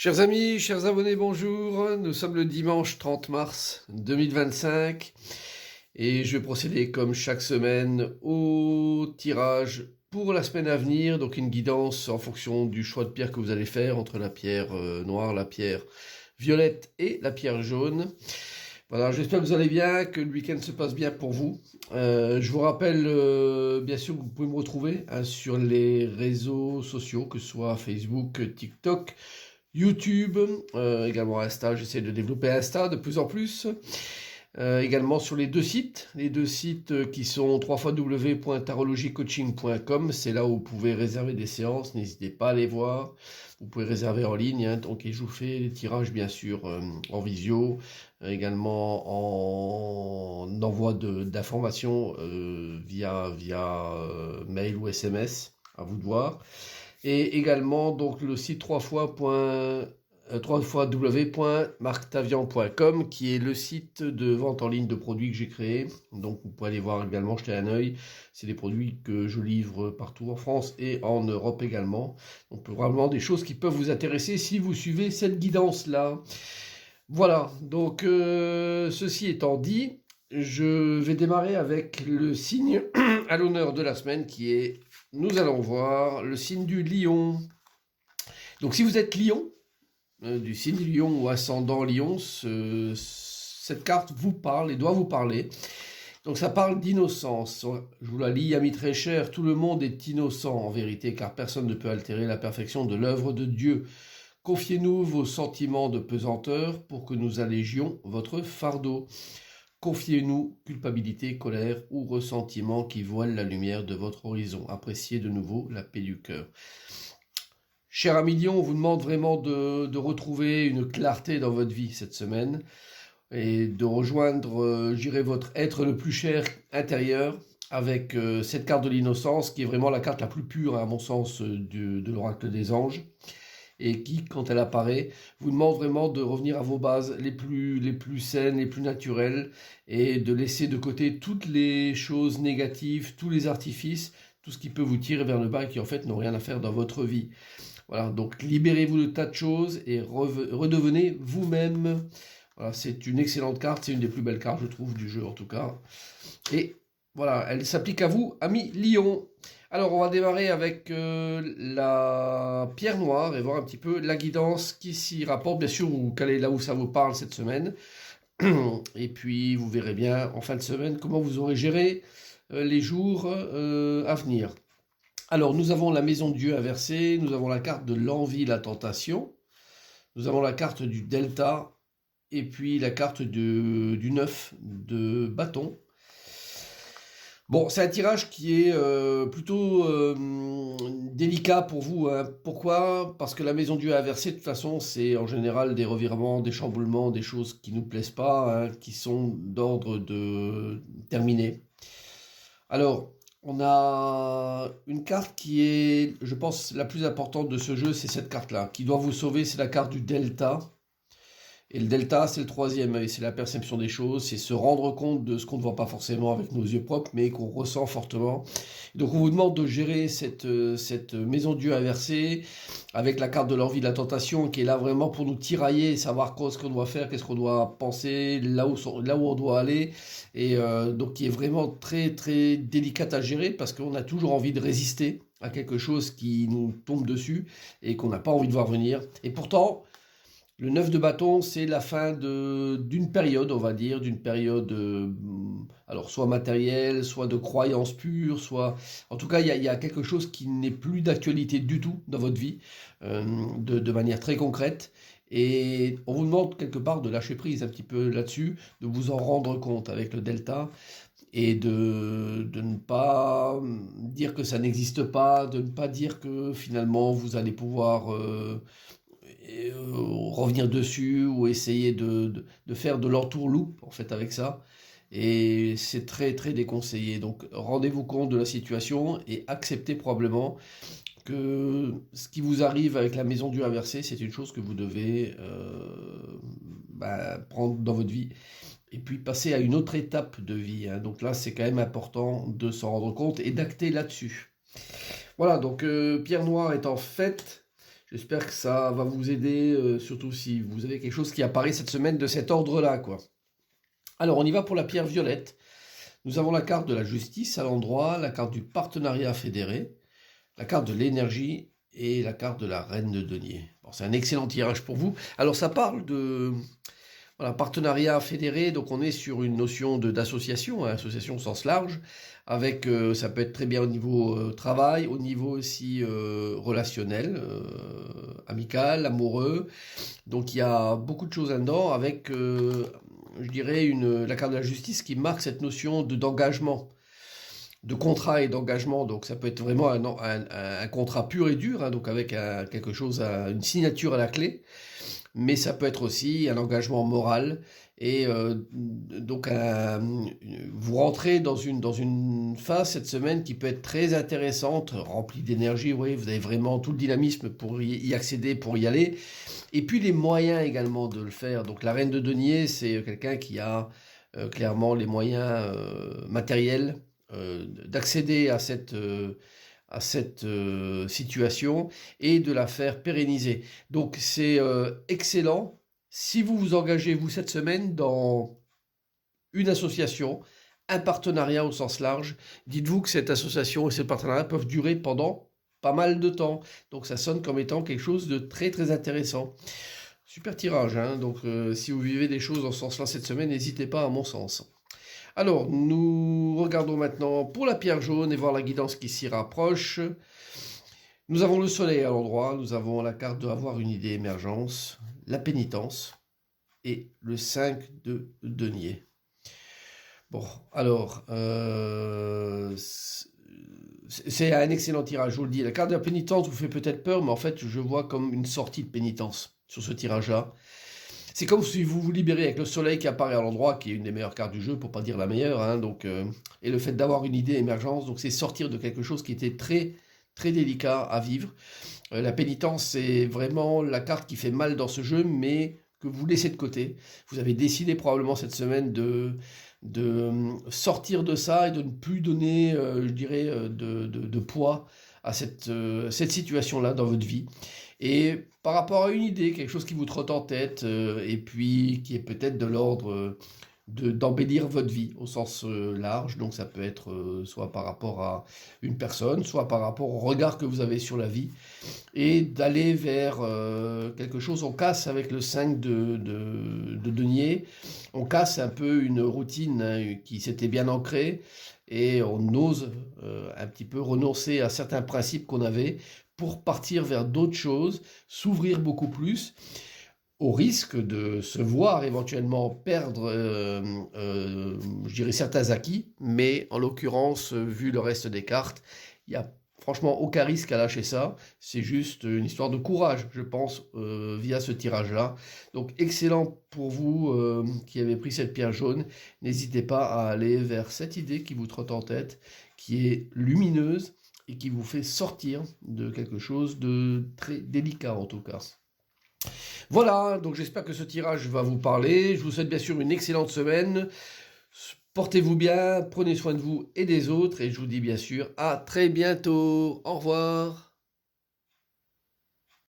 Chers amis, chers abonnés, bonjour. Nous sommes le dimanche 30 mars 2025 et je vais procéder comme chaque semaine au tirage pour la semaine à venir. Donc une guidance en fonction du choix de pierre que vous allez faire entre la pierre noire, la pierre violette et la pierre jaune. Voilà, j'espère que vous allez bien, que le week-end se passe bien pour vous. Je vous rappelle, bien sûr, que vous pouvez me retrouver sur les réseaux sociaux, que ce soit Facebook, TikTok, YouTube, également Insta. J'essaie de développer Insta de plus en plus. Également sur les deux sites qui sont www.tarologiecoaching.com. C'est là où vous pouvez réserver des séances, n'hésitez pas à les voir. Vous pouvez réserver en ligne, hein, donc, et je vous fais les tirages bien sûr en visio, également en envoi d'informations via mail ou SMS, à vous de voir. Et également donc le site www.marctavian.com qui est le site de vente en ligne de produits que j'ai créé. Donc vous pouvez aller voir également, jeter un œil. C'est des produits que je livre partout en France et en Europe également. Donc vraiment des choses qui peuvent vous intéresser si vous suivez cette guidance-là. Voilà, donc ceci étant dit, je vais démarrer avec le signe à l'honneur de la semaine qui est, nous allons voir, le signe du lion. Donc si vous êtes lion, du signe du lion ou ascendant lion, cette carte vous parle et doit vous parler. Donc ça parle d'innocence. Je vous la lis, ami très cher, tout le monde est innocent en vérité, car personne ne peut altérer la perfection de l'œuvre de Dieu. Confiez-nous vos sentiments de pesanteur pour que nous allégions votre fardeau. Confiez-nous culpabilité, colère ou ressentiment qui voilent la lumière de votre horizon. Appréciez de nouveau la paix du cœur. Cher ami Lion, on vous demande vraiment de retrouver une clarté dans votre vie cette semaine et de rejoindre, votre être le plus cher intérieur avec cette carte de l'innocence qui est vraiment la carte la plus pure, à mon sens, de l'oracle des anges, et qui, quand elle apparaît, vous demande vraiment de revenir à vos bases les plus saines, les plus naturelles, et de laisser de côté toutes les choses négatives, tous les artifices, tout ce qui peut vous tirer vers le bas et qui en fait n'ont rien à faire dans votre vie. Voilà, donc libérez-vous de tas de choses et redevenez vous-même. Voilà, c'est une excellente carte, c'est une des plus belles cartes, je trouve, du jeu en tout cas. Et voilà, elle s'applique à vous, ami Lion. Alors, on va démarrer avec la pierre noire et voir un petit peu la guidance qui s'y rapporte, bien sûr, ou quelle est là où ça vous parle cette semaine. Et puis, vous verrez bien en fin de semaine comment vous aurez géré les jours à venir. Alors, nous avons la maison de Dieu inversée, nous avons la carte de l'envie, la tentation, nous avons la carte du delta, et puis la carte du 9 de bâton. Bon, c'est un tirage qui est plutôt délicat pour vous, hein. Pourquoi? Parce que la maison de Dieu inversée, de toute façon, c'est en général des revirements, des chamboulements, des choses qui ne nous plaisent pas, hein, qui sont d'ordre de terminer. Alors, on a une carte qui est, je pense, la plus importante de ce jeu, c'est cette carte-là, qui doit vous sauver, c'est la carte du delta. Et le delta, c'est le troisième, c'est la perception des choses, c'est se rendre compte de ce qu'on ne voit pas forcément avec nos yeux propres, mais qu'on ressent fortement. Donc on vous demande de gérer cette maison de Dieu inversée, avec la carte de l'envie, de la tentation, qui est là vraiment pour nous tirailler, savoir ce qu'on doit faire, qu'est-ce qu'on doit penser, là où on doit aller, et donc qui est vraiment très très délicate à gérer, parce qu'on a toujours envie de résister à quelque chose qui nous tombe dessus, et qu'on n'a pas envie de voir venir. Et pourtant, le 9 de bâton, c'est la fin d'une période, on va dire, d'une période, alors soit matérielle, soit de croyance pure, soit... En tout cas, il y a quelque chose qui n'est plus d'actualité du tout dans votre vie, de manière très concrète. Et on vous demande quelque part de lâcher prise un petit peu là-dessus, de vous en rendre compte avec le delta, et de ne pas dire que ça n'existe pas, de ne pas dire que finalement vous allez pouvoir... revenir dessus ou essayer de faire de l'entourloupe en fait avec ça, et c'est très très déconseillé. Donc rendez-vous compte de la situation et acceptez probablement que ce qui vous arrive avec la maison du inversé, c'est une chose que vous devez prendre dans votre vie et puis passer à une autre étape de vie, hein. Donc là c'est quand même important de s'en rendre compte et d'acter là-dessus. Voilà, donc pierre noire est en fait, J'espère que ça va vous aider, surtout si vous avez quelque chose qui apparaît cette semaine de cet ordre-là, quoi. Alors, on y va pour la pierre violette. Nous avons la carte de la justice à l'endroit, la carte du partenariat fédéré, la carte de l'énergie et la carte de la reine de denier. Bon, c'est un excellent tirage pour vous. Alors, ça parle de voilà, partenariat fédéré, donc on est sur une notion d'association, hein, association au sens large, avec, ça peut être très bien au niveau travail, au niveau aussi relationnel, amical, amoureux. Donc il y a beaucoup de choses là-dedans, avec, je dirais, la carte de la justice qui marque cette notion d'engagement, de contrat et d'engagement. Donc ça peut être vraiment un contrat pur et dur, hein, donc avec quelque chose, une signature à la clé. Mais ça peut être aussi un engagement moral. Et donc, vous rentrez dans une phase cette semaine qui peut être très intéressante, remplie d'énergie. Oui, vous avez vraiment tout le dynamisme pour y accéder, pour y aller. Et puis les moyens également de le faire. Donc la reine de denier, c'est quelqu'un qui a clairement les moyens matériels d'accéder à cette situation et de la faire pérenniser. Donc c'est excellent si vous vous engagez, vous, cette semaine, dans une association, un partenariat au sens large. Dites-vous que cette association et ce partenariat peuvent durer pendant pas mal de temps. Donc ça sonne comme étant quelque chose de très très intéressant. Super tirage, hein. Donc si vous vivez des choses dans ce sens-là cette semaine, n'hésitez pas à mon sens. Alors, nous regardons maintenant pour la pierre jaune et voir la guidance qui s'y rapproche. Nous avons le soleil à l'endroit, nous avons la carte de avoir une idée émergence, la pénitence et le 5 de denier. Bon, alors, c'est un excellent tirage, je vous le dis. La carte de la pénitence vous fait peut-être peur, mais en fait, je vois comme une sortie de pénitence sur ce tirage-là. C'est comme si vous vous libérez avec le soleil qui apparaît à l'endroit, qui est une des meilleures cartes du jeu, pour pas dire la meilleure, hein, donc, et le fait d'avoir une idée émergence, donc c'est sortir de quelque chose qui était très, très délicat à vivre. La pénitence, c'est vraiment la carte qui fait mal dans ce jeu, mais que vous laissez de côté. Vous avez décidé probablement cette semaine de sortir de ça et de ne plus donner, je dirais, de poids à cette situation-là dans votre vie. Et par rapport à une idée, quelque chose qui vous trotte en tête, et puis qui est peut-être de l'ordre d'embellir votre vie au sens large. Donc ça peut être soit par rapport à une personne, soit par rapport au regard que vous avez sur la vie, et d'aller vers quelque chose. On casse avec le 5 de denier, on casse un peu une routine, hein, qui s'était bien ancrée, et on ose un petit peu renoncer à certains principes qu'on avait pour partir vers d'autres choses, s'ouvrir beaucoup plus, au risque de se voir éventuellement perdre, je dirais, certains acquis, mais en l'occurrence, vu le reste des cartes, il n'y a franchement aucun risque à lâcher ça. C'est juste une histoire de courage, je pense, via ce tirage-là. Donc excellent pour vous qui avez pris cette pierre jaune. N'hésitez pas à aller vers cette idée qui vous trotte en tête, qui est lumineuse et qui vous fait sortir de quelque chose de très délicat en tout cas. Voilà, donc j'espère que ce tirage va vous parler. Je vous souhaite bien sûr une excellente semaine. Portez-vous bien, prenez soin de vous et des autres, et je vous dis bien sûr à très bientôt. Au revoir.